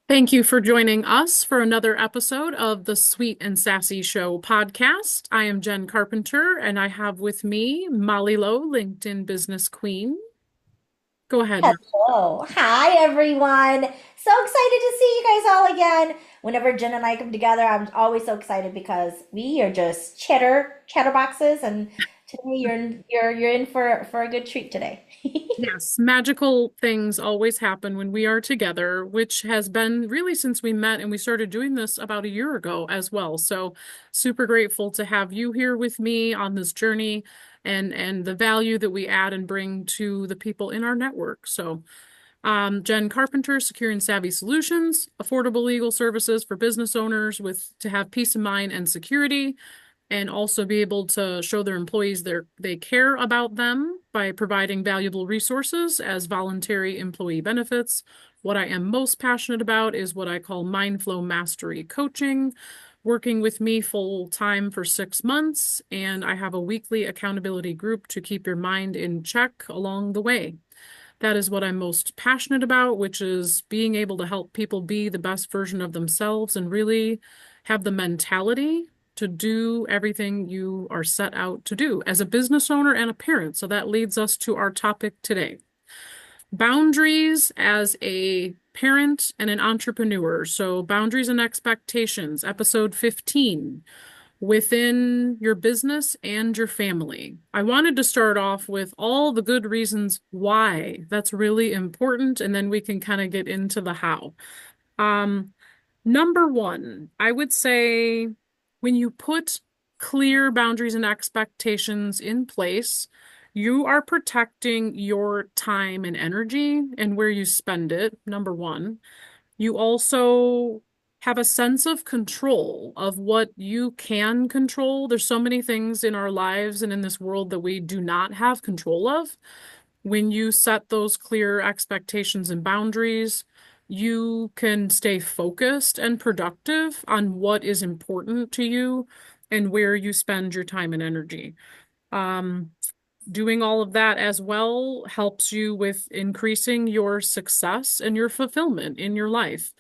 Thank you for joining us for another episode of the Sweet and Sassy Show podcast. I am Jen Carpenter, and I have with me Molly Lowe, LinkedIn Business Queen. Go ahead, Molly. Hello. Hi, everyone. So excited to see you guys all again. Whenever Jen and I come together, I'm always so excited because we are just chatterboxes, and today you're in for a good treat today. Yes, magical things always happen when we are together, which has been really since we met and we started doing this about a year ago as well. So super grateful to have you here with me on this journey and the value that we add and bring to the people in our network. So Jen Carpenter, Secure and Savvy Solutions, affordable legal services for business owners with to have peace of mind and security, and also be able to show their employees they care about them by providing valuable resources as voluntary employee benefits. What I am most passionate about is what I call mind flow mastery coaching, working with me full time for 6 months, and I have a weekly accountability group to keep your mind in check along the way. That is what I'm most passionate about, which is being able to help people be the best version of themselves and really have the mentality to do everything you are set out to do as a business owner and a parent. So that leads us to our topic today. Boundaries as a parent and an entrepreneur. So boundaries and expectations, episode 15 within your business and your family. I wanted to start off with all the good reasons why that's really important, and then we can kind of get into the how. Um, Number one, I would say when you put clear boundaries and expectations in place, you are protecting your time and energy and where you spend it, number one. You also have a sense of control of what you can control. There's so many things in our lives and in this world that we do not have control of. When you set those clear expectations and boundaries, you can stay focused and productive on what is important to you and where you spend your time and energy. Um, Doing all of that as well helps you with increasing your success and your fulfillment in your life.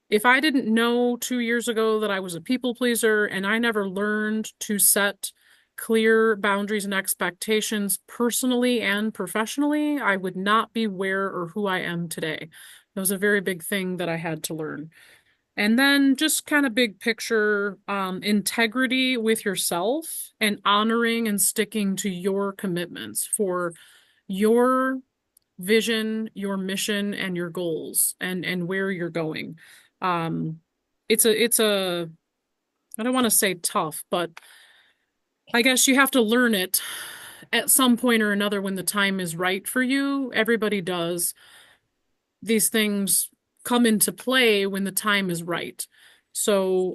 If I didn't know 2 years ago that I was a people pleaser and I never learned to set clear boundaries and expectations personally and professionally, I would not be where or who I am today. That was a very big thing that I had to learn. And then just kind of big picture, integrity with yourself and honoring and sticking to your commitments for your vision, your mission, and your goals and where you're going. Um, it's a I don't want to say tough, but I guess you have to learn it at some point or another when the time is right for you. Everybody does. These things come into play when the time is right. So,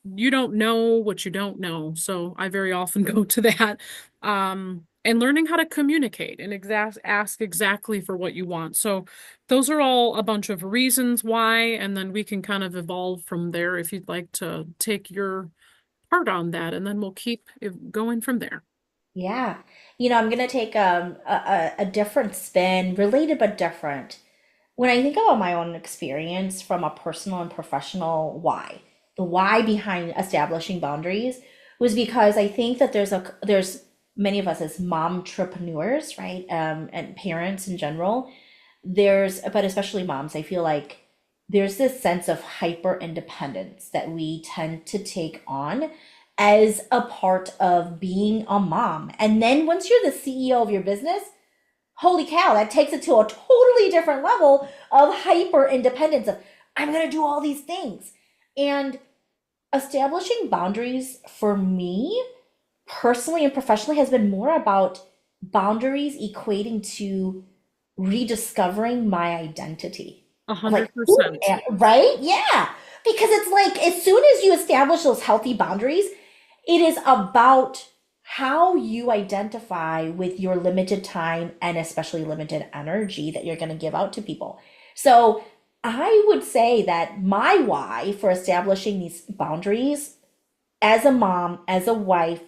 you don't know what you don't know. So I very often go to that. And learning how to communicate and ask exactly for what you want. So those are all a bunch of reasons why, and then we can kind of evolve from there if you'd like to take your part on that, and then we'll keep going from there. Yeah. I'm gonna take a different spin, related but different. When I think about my own experience from a personal and professional why, the why behind establishing boundaries was because I think that there's many of us as mom entrepreneurs, right? And parents in general. But especially moms, I feel like there's this sense of hyper independence that we tend to take on as a part of being a mom. And then once you're the CEO of your business, holy cow, that takes it to a totally different level of hyper independence of I'm going to do all these things. And establishing boundaries for me personally and professionally has been more about boundaries equating to rediscovering my identity. A Of like, hundred who percent. right? Yeah. Because it's like as soon as you establish those healthy boundaries, it is about how you identify with your limited time and especially limited energy that you're going to give out to people. So I would say that my why for establishing these boundaries as a mom, as a wife,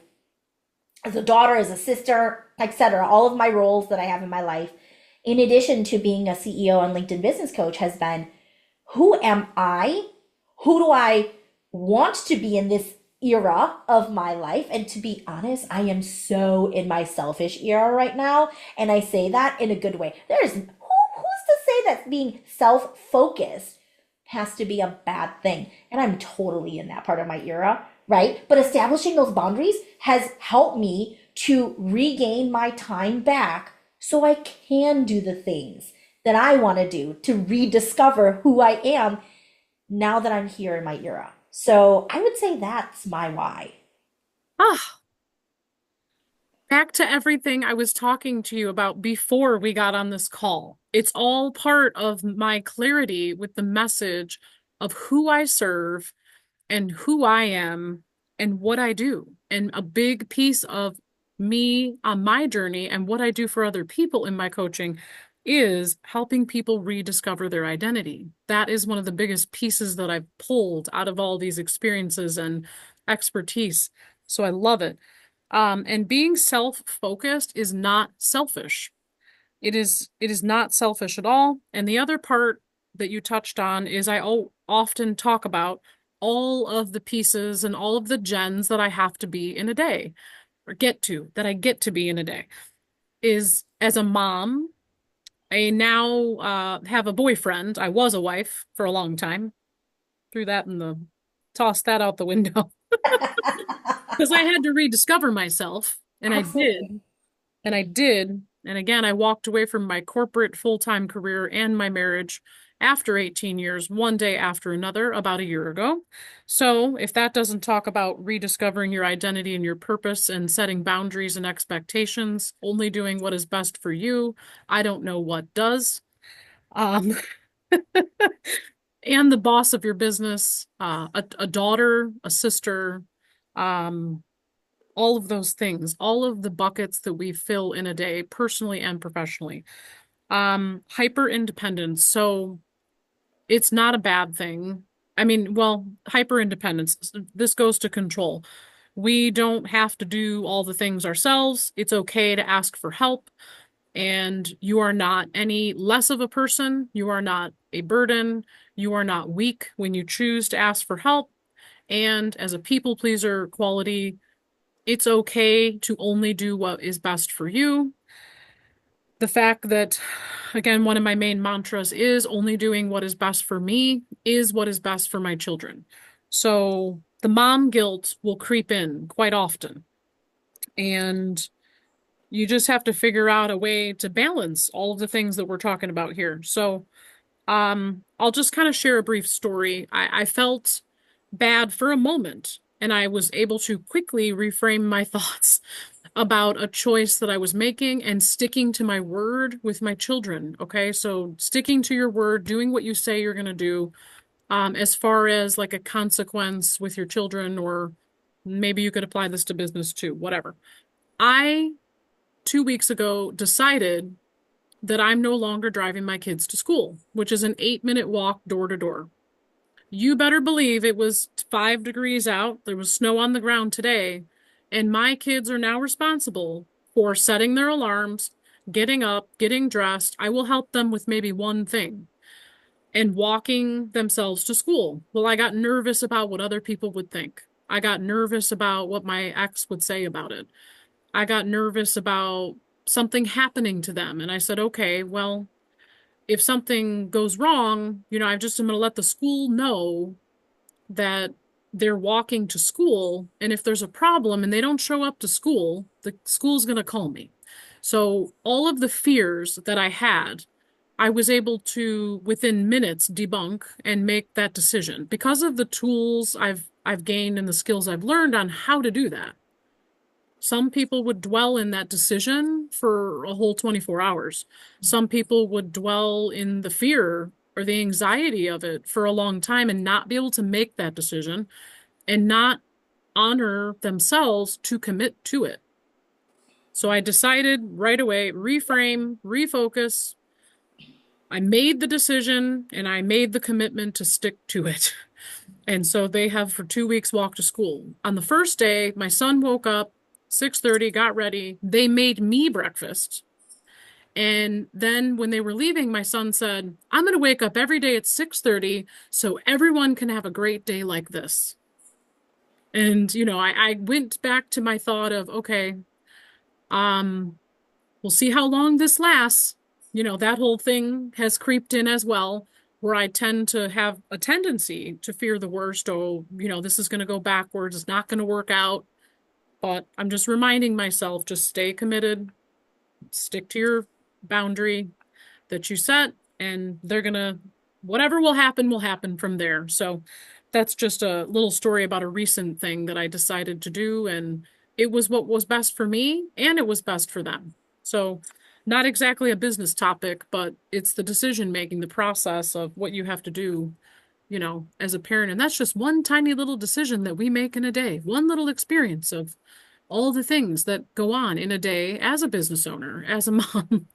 as a daughter, as a sister, etc., all of my roles that I have in my life in addition to being a CEO and LinkedIn business coach, has been, who am I? Who do I want to be in this era of my life? And to be honest, I am so in my selfish era right now. And I say that in a good way. Who's to say that being self focused has to be a bad thing? And I'm totally in that part of my era, right? But establishing those boundaries has helped me to regain my time back so I can do the things that I want to do to rediscover who I am now that I'm here in my era. So I would say that's my why. Ah, back to everything I was talking to you about before we got on this call. It's all part of my clarity with the message of who I serve and who I am and what I do. And a big piece of me on my journey and what I do for other people in my coaching is helping people rediscover their identity. That is one of the biggest pieces that I've pulled out of all these experiences and expertise. So I love it. And being self-focused is not selfish. It is not selfish at all. And the other part that you touched on is often talk about all of the pieces and all of the gens that I have to be in a day or that I get to be in a day is as a mom. I now have a boyfriend. I was a wife for a long time. Threw that in the Tossed that out the window because I had to rediscover myself, and I Absolutely. did. And I did. And again, I walked away from my corporate full-time career and my marriage after 18 years, one day after another, about a year ago. So, if that doesn't talk about rediscovering your identity and your purpose and setting boundaries and expectations, only doing what is best for you, I don't know what does. Um, and the boss of your business, a daughter, a sister, um, all of those things, all of the buckets that we fill in a day, personally and professionally. Hyper independence. So it's not a bad thing. I mean, well, hyper independence, this goes to control. We don't have to do all the things ourselves. It's okay to ask for help, and you are not any less of a person. You are not a burden. You are not weak when you choose to ask for help. And as a people pleaser quality, it's okay to only do what is best for you. The fact that, again, one of my main mantras is only doing what is best for me is what is best for my children. So the mom guilt will creep in quite often. And you just have to figure out a way to balance all of the things that we're talking about here. So I'll just kind of share a brief story. I felt bad for a moment, and I was able to quickly reframe my thoughts about a choice that I was making and sticking to my word with my children. Okay, so sticking to your word, doing what you say you're going to do, as far as like a consequence with your children, or maybe you could apply this to business too, whatever. I, 2 weeks ago, decided that I'm no longer driving my kids to school, which is an 8-minute walk door to door. You better believe it was 5 degrees out. There was snow on the ground today, and my kids are now responsible for setting their alarms, getting up, getting dressed. I will help them with maybe one thing and walking themselves to school. Well, I got nervous about what other people would think. I got nervous about what my ex would say about it. I got nervous about something happening to them. And I said, okay, well, if something goes wrong, I just am going to let the school know that they're walking to school. And if there's a problem and they don't show up to school, the school's going to call me. So all of the fears that I had, I was able to, within minutes, debunk and make that decision because of the tools I've gained and the skills I've learned on how to do that. Some people would dwell in that decision for a whole 24 hours. Some people would dwell in the fear or the anxiety of it for a long time and not be able to make that decision and not honor themselves to commit to it. So I decided right away, reframe, refocus. I made the decision and I made the commitment to stick to it. And so they have for 2 weeks walked to school. On the first day, my son woke up 6:30, got ready. They made me breakfast. And then when they were leaving, my son said, I'm going to wake up every day at 6:30 so everyone can have a great day like this. And, I went back to my thought of, okay, um, we'll see how long this lasts. That whole thing has creeped in as well, where I tend to have a tendency to fear the worst. Oh, this is going to go backwards. It's not going to work out. But I'm just reminding myself, just stay committed, stick to your boundary that you set, and they're gonna, whatever will happen from there. So that's just a little story about a recent thing that I decided to do, and it was what was best for me, and it was best for them. So not exactly a business topic, but it's the decision making, the process of what you have to do, as a parent. And that's just one tiny little decision that we make in a day, one little experience of all the things that go on in a day as a business owner, as a mom,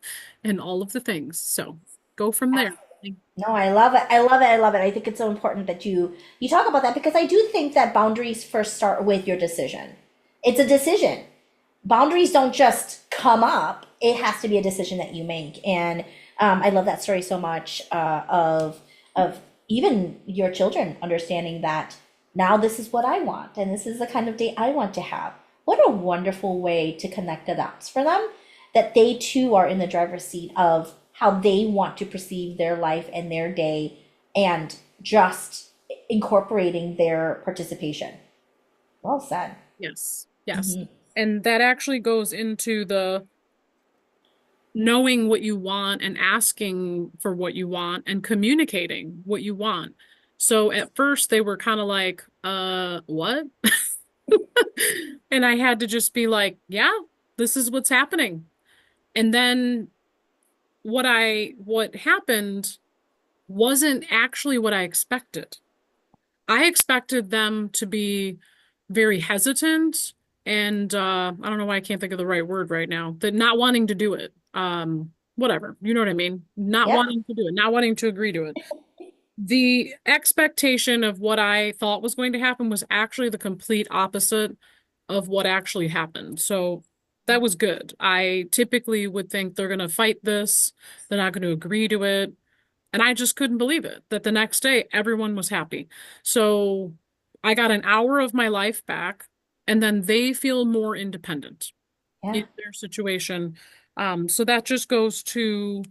and all of the things. So go from there. No, I love it. I love it. I love it. I think it's so important that you talk about that because I do think that boundaries first start with your decision. It's a decision. Boundaries don't just come up. It has to be a decision that you make. And I love that story so much of even your children understanding that now this is what I want and this is the kind of day I want to have. What a wonderful way to connect the dots for them that they too are in the driver's seat of how they want to perceive their life and their day and just incorporating their participation. Well said. Yes, yes. And that actually goes into the knowing what you want and asking for what you want and communicating what you want. So at first they were kind of like, what? And I had to just be like, yeah, this is what's happening. And then what happened wasn't actually what I expected. I expected them to be very hesitant and I don't know why I can't think of the right word right now, that not wanting to do it. Whatever, you know what I mean? Not Yep. wanting to do it, not wanting to agree to it. The expectation of what I thought was going to happen was actually the complete opposite of what actually happened. So that was good. I typically would think they're going to fight this, they're not going to agree to it. And I just couldn't believe it that the next day everyone was happy. So I got an hour of my life back, and then they feel more independent Yeah. in their situation. So that just goes to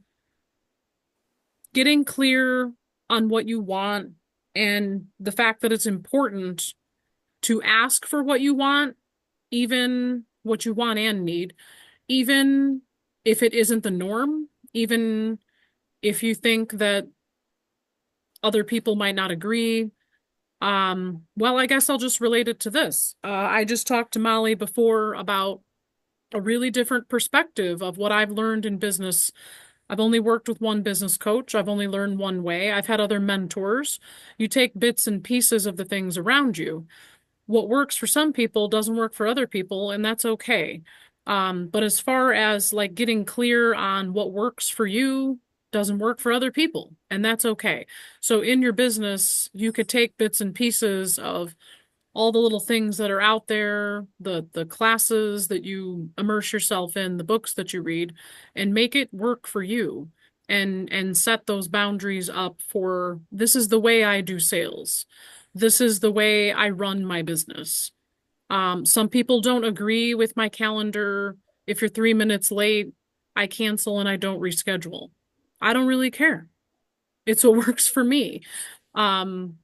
getting clear on what you want and the fact that it's important to ask for what you want, even what you want and need, even if it isn't the norm, even if you think that other people might not agree. Well, I guess I'll just relate it to this. I just talked to Molly before about a really different perspective of what I've learned in business. I've only worked with one business coach. I've only learned one way. I've had other mentors. You take bits and pieces of the things around you. What works for some people doesn't work for other people, and that's okay. But as far as like getting clear on what works for you doesn't work for other people, and that's okay. So in your business, you could take bits and pieces of all the little things that are out there, the classes that you immerse yourself in, the books that you read, and make it work for you. And set those boundaries up for this is the way I do sales. This is the way I run my business. Some people don't agree with my calendar. If you're 3 minutes late, I cancel and I don't reschedule. I don't really care. It's what works for me. Um,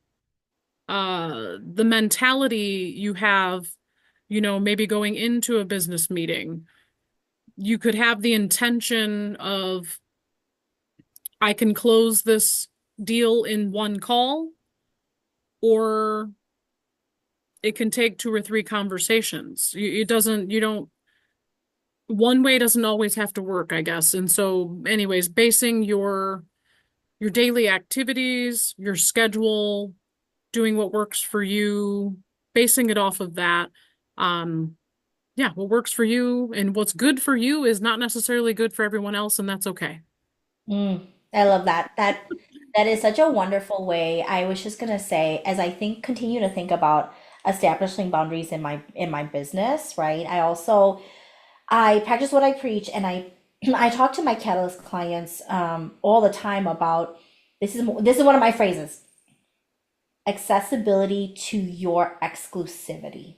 the mentality you have, maybe going into a business meeting, you could have the intention of, I can close this deal in one call, or it can take two or three conversations. It doesn't, you don't, one way doesn't always have to work, I guess. And so, anyways, basing your daily activities, your schedule, doing what works for you, basing it off of that. Um, yeah, what works for you and what's good for you is not necessarily good for everyone else, and that's okay. I love that. That is such a wonderful way. I was just gonna say, as I think continue to think about establishing boundaries in my business, right? I practice what I preach and I I talk to my catalyst clients all the time about this is one of my phrases: accessibility to your exclusivity,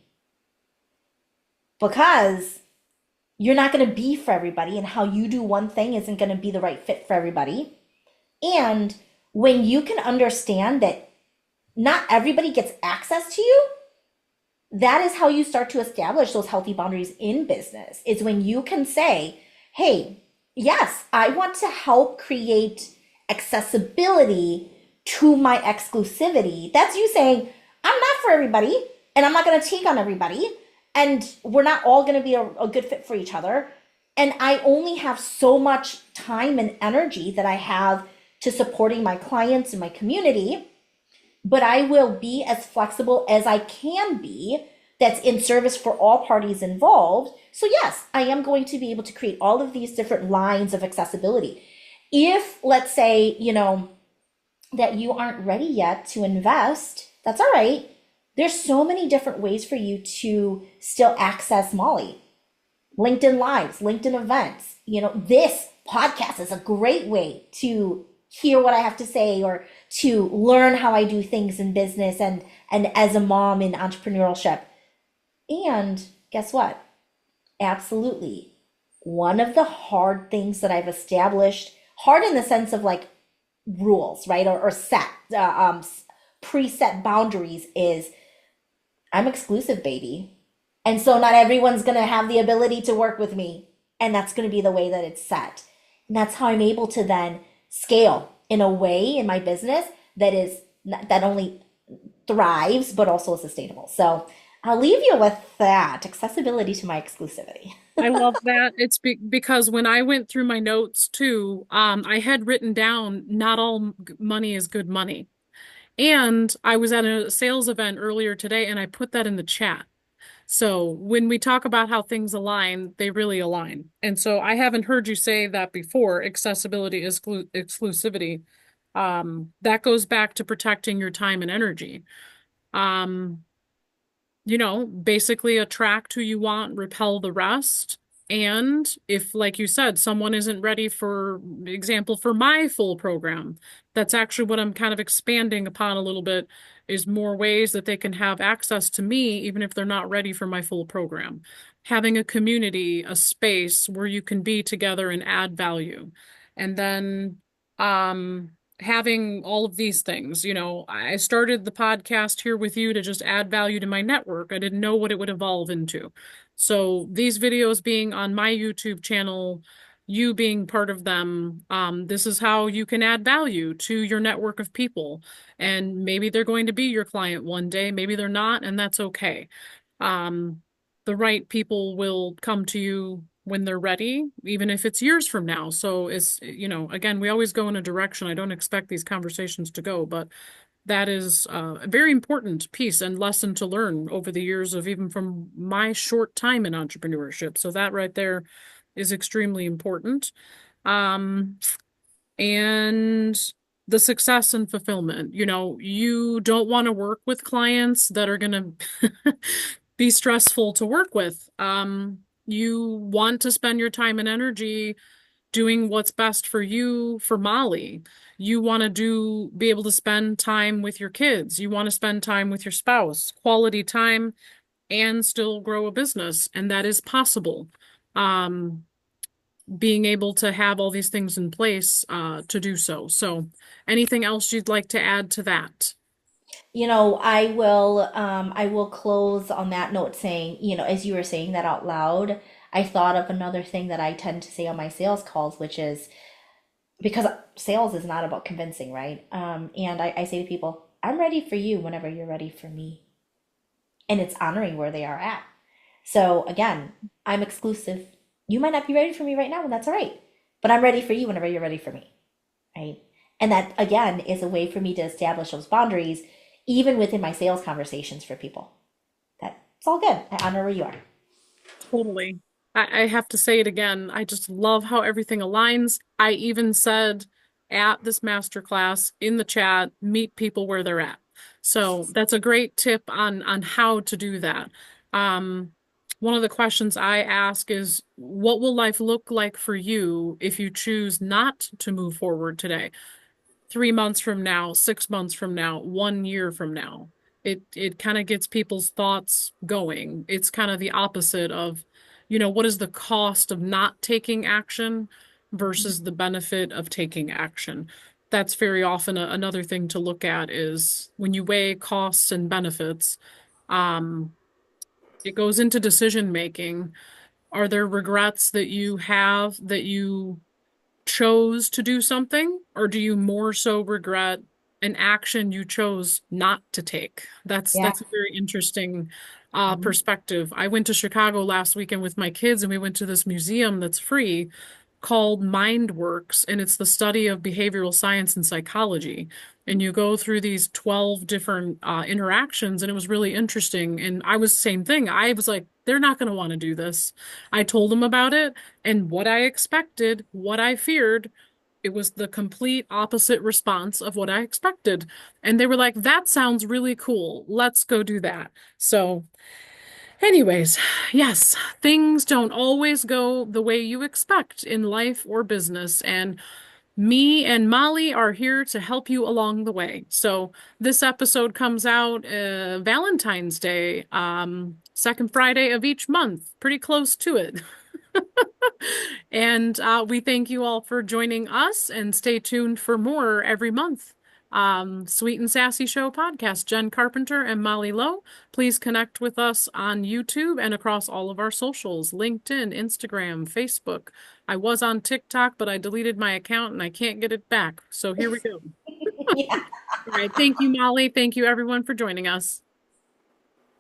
because you're not going to be for everybody, and how you do one thing isn't going to be the right fit for everybody. And when you can understand that not everybody gets access to you, that is how you start to establish those healthy boundaries in business. Is when you can say, hey, yes, I want to help create accessibility to my exclusivity. That's you saying, I'm not for everybody, and I'm not going to take on everybody, and we're not all going to be a good fit for each other. And I only have so much time and energy that I have to supporting my clients and my community, but I will be as flexible as I can be, that's in service for all parties involved. So, yes, I am going to be able to create all of these different lines of accessibility. If, let's say, that you aren't ready yet to invest, that's all right. There's so many different ways for you to still access Molly. LinkedIn Lives, LinkedIn events. This podcast is a great way to hear what I have to say, or to learn how I do things in business and as a mom in entrepreneurship. And guess what? Absolutely. One of the hard things that I've established, hard in the sense of like rules, right? Or set, preset boundaries, is I'm exclusive, baby. And so not everyone's going to have the ability to work with me. And that's going to be the way that it's set. And that's how I'm able to then scale in a way in my business that only thrives, but also is sustainable. So I'll leave you with that: accessibility to my exclusivity. I love that. It's because when I went through my notes too, I had written down not all money is good money. And I was at a sales event earlier today and I put that in the chat. So when we talk about how things align, they really align. And so I haven't heard you say that before, accessibility is exclusivity. That goes back to protecting your time and energy. Um, basically attract who you want, repel the rest. And if, like you said, someone isn't ready, for example, for my full program, that's actually what I'm kind of expanding upon a little bit, is more ways that they can have access to me, even if they're not ready for my full program. Having a community, a space where you can be together and add value. And then, having all of these things. I started the podcast here with you to just add value to my network. I didn't know what it would evolve into. So these videos being on my YouTube channel, you being part of them, this is how you can add value to your network of people. And maybe they're going to be your client one day, maybe they're not, and that's okay. Um, the right people will come to you when they're ready, even if it's years from now. So again, we always go in a direction. I don't expect these conversations to go, but that is a very important piece and lesson to learn over the years of even from my short time in entrepreneurship. So that right there is extremely important. Um, and the success and fulfillment. You don't want to work with clients that are going to be stressful to work with. You want to spend your time and energy doing what's best for you, for Molly. You want to be able to spend time with your kids. You want to spend time with your spouse, quality time, and still grow a business. And that is possible. Um, Being able to have all these things in place to do so. So, anything else you'd like to add to that? I will close on that note saying, as you were saying that out loud, I thought of another thing that I tend to say on my sales calls, which is, because sales is not about convincing, right? And I say to people, I'm ready for you whenever you're ready for me. And it's honoring where they are at. So again, I'm exclusive. You might not be ready for me right now, and that's all right. But I'm ready for you whenever you're ready for me, right? And that again is a way for me to establish those boundaries, even within my sales conversations for people. That it's all good. I honor where you are. Totally. I have to say it again. I just love how everything aligns. I even said at this masterclass in the chat, meet people where they're at. So that's a great tip on how to do that. Um, one of the questions I ask is, what will life look like for you if you choose not to move forward today? 3 months from now, 6 months from now, 1 year from now. It kind of gets people's thoughts going. It's kind of the opposite of, what is the cost of not taking action versus the benefit of taking action. That's very often another thing to look at is when you weigh costs and benefits, um, it goes into decision making. Are there regrets that you have that you chose to do something, or do you more so regret an action you chose not to take? Yeah. That's a very interesting Mhm. perspective. I went to Chicago last weekend with my kids, and we went to this museum that's free called MindWorks, and it's the study of behavioral science and psychology. And you go through these 12 different interactions, and it was really interesting. And I was same thing. I was like, they're not going to want to do this. I told them about it, and what I expected, what I feared, it was the complete opposite response of what I expected. And they were like, that sounds really cool. Let's go do that. So, anyways, yes, things don't always go the way you expect in life or business. And me and Molly are here to help you along the way. So this episode comes out Valentine's Day, second Friday of each month, pretty close to it. And we thank you all for joining us and stay tuned for more every month. Sweet and Sassy Show podcast, Jen Carpenter and Molly Lowe. Please connect with us on YouTube and across all of our socials, LinkedIn, Instagram, Facebook. I was on TikTok, but I deleted my account and I can't get it back. So here we go. Yeah. All right. Thank you, Molly. Thank you, everyone, for joining us.